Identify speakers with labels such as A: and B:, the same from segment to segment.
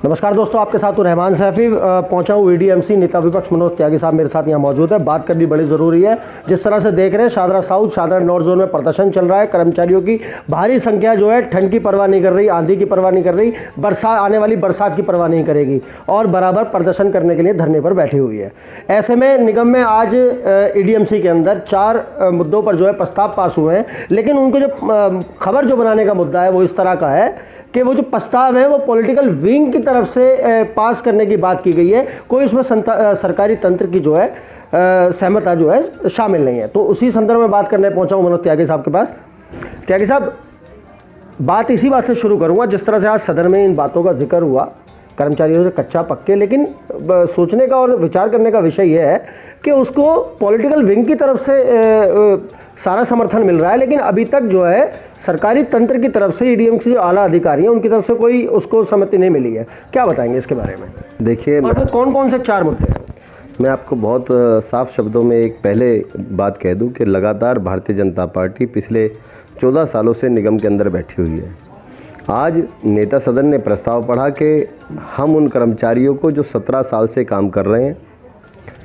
A: नमस्कार दोस्तों, आपके साथ हूं रहमान सैफी। पहुंचा हूं ईडीएमसी। नेता विपक्ष मनोज त्यागी साहब मेरे साथ यहां मौजूद है। बात करनी बड़ी ज़रूरी है। जिस तरह से देख रहे हैं, Shahdara south, Shahdara north zone में प्रदर्शन चल रहा है। कर्मचारियों की भारी संख्या जो है ठंड की परवाह नहीं कर रही, आंधी की परवाह नहीं कर रही, आने वाली बरसात की परवाह नहीं करेगी और बराबर प्रदर्शन करने के लिए धरने पर बैठी हुई है। ऐसे में निगम में आज ईडीएमसी के अंदर 4 मुद्दों पर जो है प्रस्ताव पास हुए हैं, लेकिन उनको जो खबर जो बनाने का मुद्दा है वो इस तरह का है कि वो जो प्रस्ताव है वो पॉलिटिकल विंग की तरफ से पास करने की बात की गई है। कोई उसमें सरकारी तंत्र की जो है सहमति जो है शामिल नहीं है। तो उसी संदर्भ में बात करने पहुंचा हूं मनोज त्यागी साहब के पास। त्यागी साहब, बात इसी बात से शुरू करूंगा। जिस तरह से आज सदन में इन बातों का जिक्र हुआ, कर्मचारियों से कच्चा पक्के, लेकिन सोचने का और विचार करने का विषय यह है कि उसको पॉलिटिकल विंग की तरफ से सारा समर्थन मिल रहा है, लेकिन अभी तक जो है सरकारी तंत्र की तरफ से ईडीएमसी जो आला अधिकारी हैं उनकी तरफ से कोई उसको सहमति नहीं मिली है। क्या बताएंगे इसके बारे में?
B: देखिए,
A: और वो कौन कौन से 4 मुद्दे हैं?
B: मैं आपको बहुत साफ शब्दों में एक पहले बात कह दूं कि लगातार भारतीय जनता पार्टी पिछले 14 सालों से निगम के अंदर बैठी हुई है। आज नेता सदन ने प्रस्ताव पढ़ा कि हम उन कर्मचारियों को जो 17 साल से काम कर रहे हैं,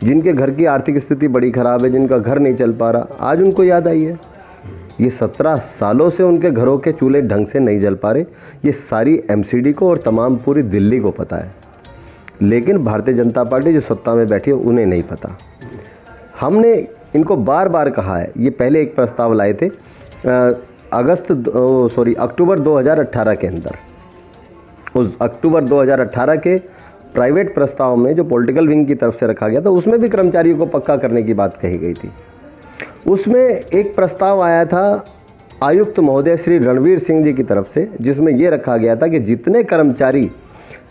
B: जिनके घर की आर्थिक स्थिति बड़ी ख़राब है, जिनका घर नहीं चल पा रहा, आज उनको याद आई है। ये 17 सालों से उनके घरों के चूल्हे ढंग से नहीं जल पा रहे, ये सारी एमसीडी को और तमाम पूरी दिल्ली को पता है, लेकिन भारतीय जनता पार्टी जो सत्ता में बैठी है उन्हें नहीं पता। हमने इनको बार बार कहा है। ये पहले एक प्रस्ताव लाए थे अक्टूबर 2018 के अंदर। उस अक्टूबर 2018 के प्राइवेट प्रस्ताव में जो पॉलिटिकल विंग की तरफ से रखा गया था, उसमें भी कर्मचारियों को पक्का करने की बात कही गई थी। उसमें एक प्रस्ताव आया था आयुक्त महोदय श्री रणवीर सिंह जी की तरफ से, जिसमें यह रखा गया था कि जितने कर्मचारी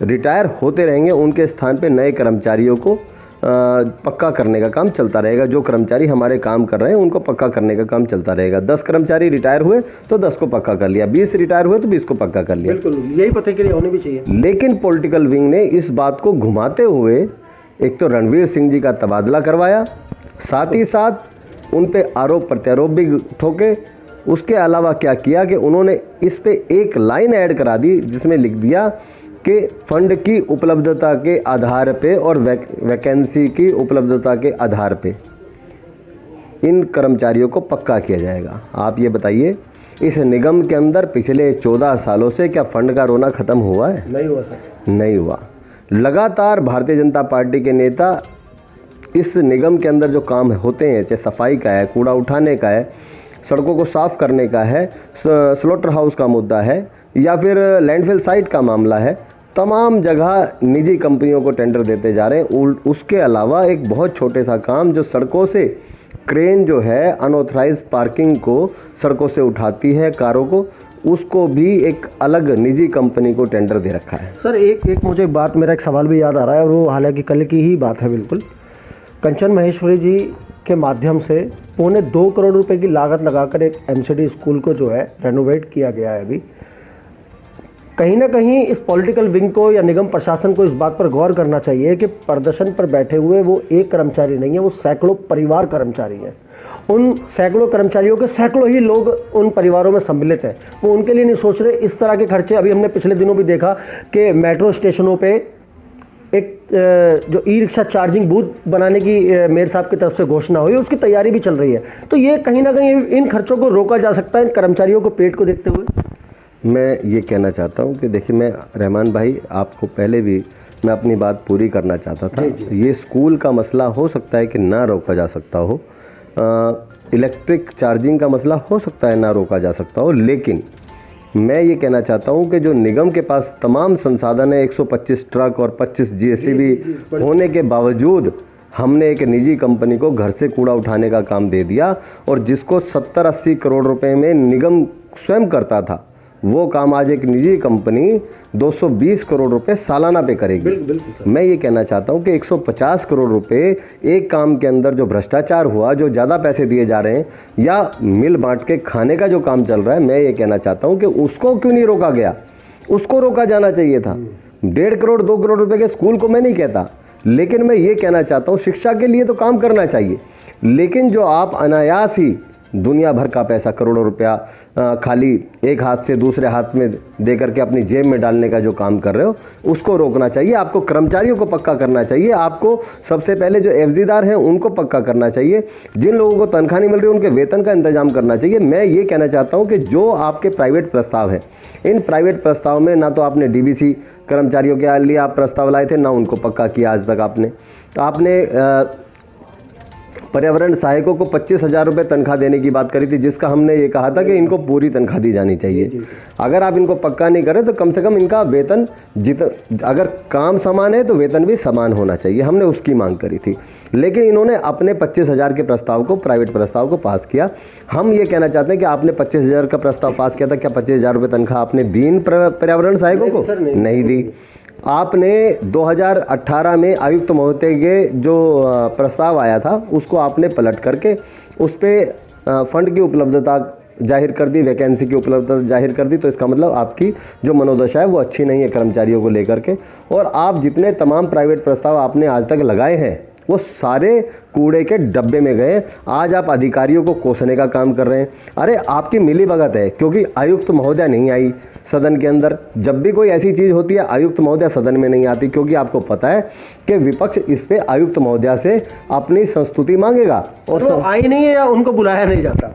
B: रिटायर होते रहेंगे उनके स्थान पे नए कर्मचारियों को पक्का करने का काम चलता रहेगा। जो कर्मचारी हमारे काम कर रहे हैं उनको पक्का करने का काम चलता रहेगा। 10 कर्मचारी रिटायर हुए तो 10 को पक्का कर लिया, 20 रिटायर हुए तो 20 को पक्का कर लिया।
A: बिल्कुल, यही प्रतिक्रिया होनी भी चाहिए।
B: लेकिन पॉलिटिकल विंग ने इस बात को घुमाते हुए एक तो रणवीर सिंह जी का तबादला करवाया, साथ ही साथ उन पे आरोप प्रत्यारोप भी ठोके। उसके अलावा क्या किया कि उन्होंने इस पे एक लाइन ऐड करा दी जिसमें लिख दिया कि फंड की उपलब्धता के आधार पे और वैकेंसी की उपलब्धता के आधार पे इन कर्मचारियों को पक्का किया जाएगा। आप ये बताइए, इस निगम के अंदर पिछले 14 सालों से क्या फंड का रोना ख़त्म हुआ है?
A: नहीं हुआ सर,
B: नहीं हुआ। लगातार भारतीय जनता पार्टी के नेता इस निगम के अंदर जो काम होते हैं, चाहे सफाई का है, कूड़ा उठाने का है, सड़कों को साफ़ करने का है, स्लॉटर हाउस का मुद्दा है या फिर लैंडफिल साइट का मामला है, तमाम जगह निजी कंपनियों को टेंडर देते जा रहे हैं। उसके अलावा एक बहुत छोटे सा काम जो सड़कों से क्रेन जो है अनऑथराइज पार्किंग को सड़कों से उठाती है कारों को, उसको भी एक अलग निजी कंपनी को टेंडर दे रखा है।
A: सर एक मुझे बात, मेरा एक सवाल भी याद आ रहा है और वो हालांकि कल की ही बात है। बिल्कुल, कंचन महेश्वरी जी के माध्यम से 2.25 करोड़ रुपए की लागत लगाकर एक एमसीडी स्कूल को जो है रेनोवेट किया गया है। अभी कहीं ना कहीं इस पॉलिटिकल विंग को या निगम प्रशासन को इस बात पर गौर करना चाहिए कि प्रदर्शन पर बैठे हुए वो एक कर्मचारी नहीं है, वो सैकड़ों परिवार कर्मचारी हैं। उन सैकड़ों कर्मचारियों के सैकड़ों ही लोग उन परिवारों में सम्मिलित हैं। वो उनके लिए नहीं सोच रहे। इस तरह के खर्चे अभी हमने पिछले दिनों भी देखा कि मेट्रो स्टेशनों पर एक जो ई रिक्शा चार्जिंग बूथ बनाने की मेयर साहब की तरफ से घोषणा हुई, उसकी तैयारी भी चल रही है। तो ये कहीं ना कहीं इन खर्चों को रोका जा सकता है, इन कर्मचारियों को पेट को देखते हुए।
B: मैं ये कहना चाहता हूँ कि देखिए, मैं रहमान भाई आपको पहले भी मैं अपनी बात पूरी करना चाहता था। ये स्कूल का मसला हो सकता है कि ना रोका जा सकता हो, इलेक्ट्रिक चार्जिंग का मसला हो सकता है ना रोका जा सकता हो, लेकिन मैं ये कहना चाहता हूँ कि जो निगम के पास तमाम संसाधन है, 125 ट्रक और 25 जेसीबी होने के बावजूद हमने एक निजी कंपनी को घर से कूड़ा उठाने का काम दे दिया, और जिसको 70-80 करोड़ रुपए में निगम स्वयं करता था, वो काम आज एक निजी कंपनी 220 करोड़ रुपए सालाना पे करेगी। मैं ये कहना चाहता हूँ कि 150 करोड़ रुपए एक काम के अंदर जो भ्रष्टाचार हुआ, जो ज़्यादा पैसे दिए जा रहे हैं या मिल बांट के खाने का जो काम चल रहा है, मैं ये कहना चाहता हूँ कि उसको क्यों नहीं रोका गया? उसको रोका जाना चाहिए था। 1.5 करोड़ 2 करोड़ रुपए के स्कूल को मैं नहीं कहता, लेकिन मैं ये कहना चाहता हूँ शिक्षा के लिए तो काम करना चाहिए, लेकिन जो आप अनायास ही दुनिया भर का पैसा, करोड़ों रुपया खाली एक हाथ से दूसरे हाथ में दे करके अपनी जेब में डालने का जो काम कर रहे हो, उसको रोकना चाहिए। आपको कर्मचारियों को पक्का करना चाहिए। आपको सबसे पहले जो एफजीदार हैं उनको पक्का करना चाहिए। जिन लोगों को तनख्वाह नहीं मिल रही उनके वेतन का इंतजाम करना चाहिए। मैं ये कहना चाहता हूँ कि जो आपके प्राइवेट प्रस्ताव हैं, इन प्राइवेट प्रस्ताव में ना तो आपने डीबीसी कर्मचारियों के लिए आप प्रस्ताव लाए थे, ना उनको पक्का किया आज तक आपने। तो आपने पर्यावरण सहायकों को 25,000 रुपये तनख्वाह देने की बात करी थी, जिसका हमने ये कहा था कि इनको पूरी तनख्वाह दी जानी चाहिए। अगर आप इनको पक्का नहीं करें तो कम से कम इनका वेतन अगर काम समान है तो वेतन भी समान होना चाहिए, हमने उसकी मांग करी थी। लेकिन इन्होंने अपने 25,000 के प्रस्ताव को, प्राइवेट प्रस्ताव को पास किया। हम ये कहना चाहते हैं कि आपने 25,000 का प्रस्ताव पास किया था, क्या 25,000 रुपये तनख्वाह आपने दी इन पर्यावरण सहायकों को? नहीं दी। आपने 2018 में आयुक्त महोदय के जो प्रस्ताव आया था उसको आपने पलट करके उस पर फंड की उपलब्धता जाहिर कर दी, वैकेंसी की उपलब्धता जाहिर कर दी। तो इसका मतलब आपकी जो मनोदशा है वो अच्छी नहीं है कर्मचारियों को लेकर के। और आप जितने तमाम प्राइवेट प्रस्ताव आपने आज तक लगाए हैं वो सारे कूड़े के डब्बे में गए। आज आप अधिकारियों को कोसने का काम कर रहे हैं। अरे आपकी मिलीभगत है, क्योंकि आयुक्त महोदय नहीं आई सदन के अंदर। जब भी कोई ऐसी चीज़ होती है आयुक्त महोदय सदन में नहीं आती, क्योंकि आपको पता है कि विपक्ष इस पे आयुक्त महोदय से अपनी संस्तुति मांगेगा। और
A: तो आई नहीं है या उनको बुलाया नहीं जाता?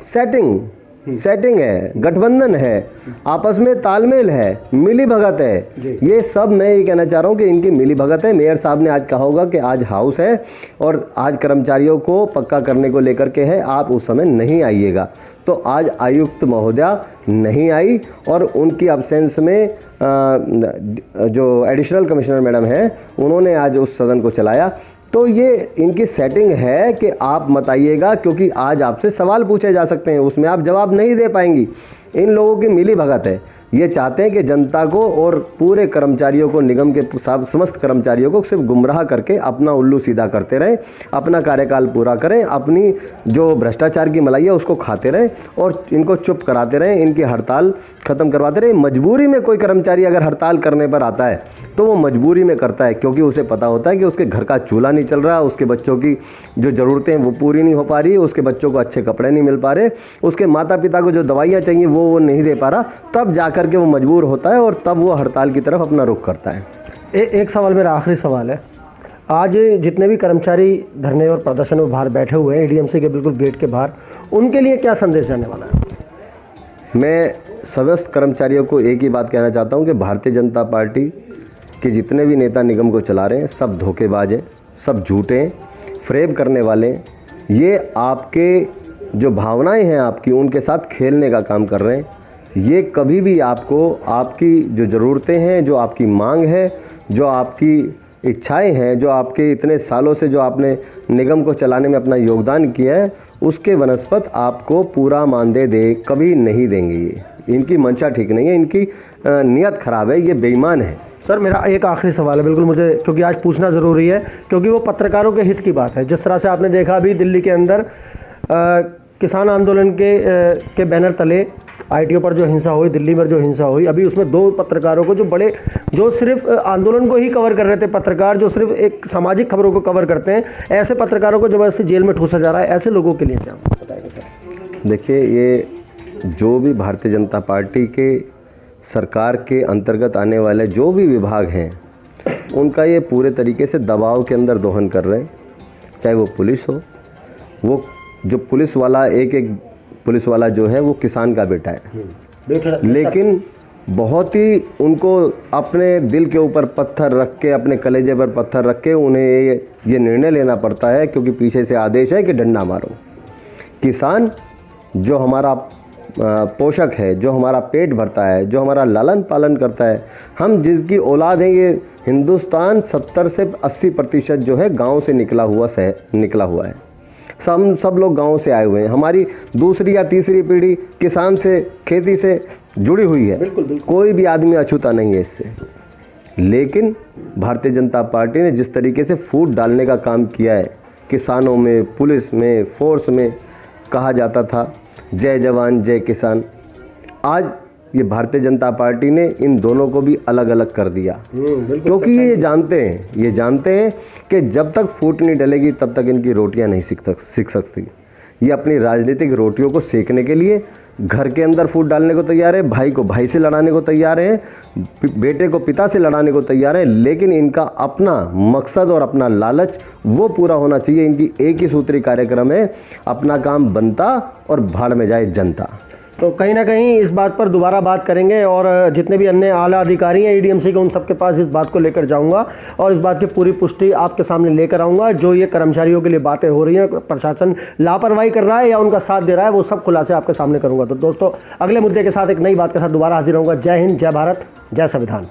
B: सेटिंग है, गठबंधन है, आपस में तालमेल है, मिली भगत है। ये सब मैं ये कहना चाह रहा हूँ कि इनकी मिली भगत है। मेयर साहब ने आज कहा होगा कि आज हाउस है और आज कर्मचारियों को पक्का करने को लेकर के है, आप उस समय नहीं आइएगा। तो आज आयुक्त महोदया नहीं आई और उनकी अब्सेंस में जो एडिशनल कमिश्नर मैडम हैं उन्होंने आज उस सदन को चलाया। तो ये इनकी सेटिंग है कि आप मत आइएगा, क्योंकि आज आपसे सवाल पूछे जा सकते हैं, उसमें आप जवाब नहीं दे पाएंगी। इन लोगों की मिली भगत है। ये चाहते हैं कि जनता को और पूरे कर्मचारियों को, निगम के समस्त कर्मचारियों को सिर्फ गुमराह करके अपना उल्लू सीधा करते रहें, अपना कार्यकाल पूरा करें, अपनी जो भ्रष्टाचार की मलाई है उसको खाते रहें और इनको चुप कराते रहें, इनकी हड़ताल ख़त्म करवाते रहें। मजबूरी में कोई कर्मचारी अगर हड़ताल करने पर आता है तो वो मजबूरी में करता है, क्योंकि उसे पता होता है कि उसके घर का चूल्हा नहीं चल रहा, उसके बच्चों की जो ज़रूरतें वो पूरी नहीं हो पा रही, उसके बच्चों को अच्छे कपड़े नहीं मिल पा रहे, उसके माता पिता को जो दवाइयाँ चाहिए वो नहीं दे पा रहा, तब जा करके वो मजबूर होता है और तब वो हड़ताल की तरफ अपना रुख करता है।
A: एक सवाल, मेरा आखिरी सवाल है। आज जितने भी कर्मचारी धरने और प्रदर्शन में बाहर बैठे हुए हैं एडीएमसी के बिल्कुल गेट के बाहर, उनके लिए क्या संदेश जाने वाला है?
B: मैं समस्त कर्मचारियों को एक ही बात कहना चाहता हूं कि भारतीय जनता पार्टी के जितने भी नेता निगम को चला रहे हैं सब धोखेबाज हैं, सब झूठे हैं, फ्रेब करने वाले हैं। ये आपके जो भावनाएं हैं आपकी, उनके साथ खेलने का काम कर रहे हैं। ये कभी भी आपको, आपकी जो ज़रूरतें हैं, जो आपकी मांग है, जो आपकी इच्छाएं हैं, जो आपके इतने सालों से जो आपने निगम को चलाने में अपना योगदान किया है, उसके वनस्पत आपको पूरा मानदेय दे कभी नहीं देंगे। ये इनकी मंशा ठीक नहीं है, इनकी नीयत खराब है, ये बेईमान है।
A: सर मेरा एक आखिरी सवाल है, बिल्कुल मुझे, क्योंकि आज पूछना ज़रूरी है, क्योंकि वो पत्रकारों के हित की बात है। जिस तरह से आपने देखा अभी दिल्ली के अंदर किसान आंदोलन के बैनर तले आईटीओ पर जो हिंसा हुई, दिल्ली में जो हिंसा हुई, अभी उसमें 2 पत्रकारों को जो सिर्फ आंदोलन को ही कवर कर रहे थे, पत्रकार जो सिर्फ एक सामाजिक खबरों को कवर करते हैं, ऐसे पत्रकारों को जबरदस्ती जेल में ठूसा जा रहा है। ऐसे लोगों के लिए क्या बताएंगे सर?
B: देखिए, ये जो भी भारतीय जनता पार्टी के सरकार के अंतर्गत आने वाले जो भी विभाग हैं, उनका ये पूरे तरीके से दबाव के अंदर दोहन कर रहे हैं। चाहे वो पुलिस हो, वो जो पुलिस वाला एक पुलिस वाला जो है वो किसान का बेटा है, लेकिन बहुत ही उनको अपने दिल के ऊपर पत्थर रख के, अपने कलेजे पर पत्थर रख के उन्हें ये निर्णय लेना पड़ता है, क्योंकि पीछे से आदेश है कि डंडा मारो। किसान जो हमारा पोषक है, जो हमारा पेट भरता है, जो हमारा लालन पालन करता है, हम जिसकी औलाद है, ये हिंदुस्तान 70 से 80% जो है गाँव से निकला हुआ है। सब लोग गांव से आए हुए हैं। हमारी दूसरी या तीसरी पीढ़ी किसान से, खेती से जुड़ी हुई है। बिल्कुल। कोई भी आदमी अछूता नहीं है इससे। लेकिन भारतीय जनता पार्टी ने जिस तरीके से फूट डालने का काम किया है, किसानों में, पुलिस में, फोर्स में, कहा जाता था जय जवान जय किसान, आज ये भारतीय जनता पार्टी ने इन दोनों को भी अलग अलग कर दिया। क्योंकि ये जानते हैं कि जब तक फूट नहीं डलेगी तब तक इनकी रोटियां नहीं सीख सकती। ये अपनी राजनीतिक रोटियों को सेकने के लिए घर के अंदर फूट डालने को तैयार है, भाई को भाई से लड़ाने को तैयार है, बेटे को पिता से लड़ाने को तैयार है, लेकिन इनका अपना मकसद और अपना लालच वो पूरा होना चाहिए। इनकी एक ही सूत्री कार्यक्रम है, अपना काम बनता और भाड़ में जाए जनता।
A: तो कहीं ना कहीं इस बात पर दोबारा बात करेंगे और जितने भी अन्य आला अधिकारी हैं ईडीएमसी के उन सबके पास इस बात को लेकर जाऊंगा और इस बात की पूरी पुष्टि आपके सामने लेकर आऊंगा। जो ये कर्मचारियों के लिए बातें हो रही हैं, प्रशासन लापरवाही कर रहा है या उनका साथ दे रहा है, वो सब खुलासे आपके सामने करूंगा। तो दोस्तों, अगले मुद्दे के साथ एक नई बात के साथ दोबारा हाजिर होऊंगा। जय हिंद, जय भारत, जय संविधान।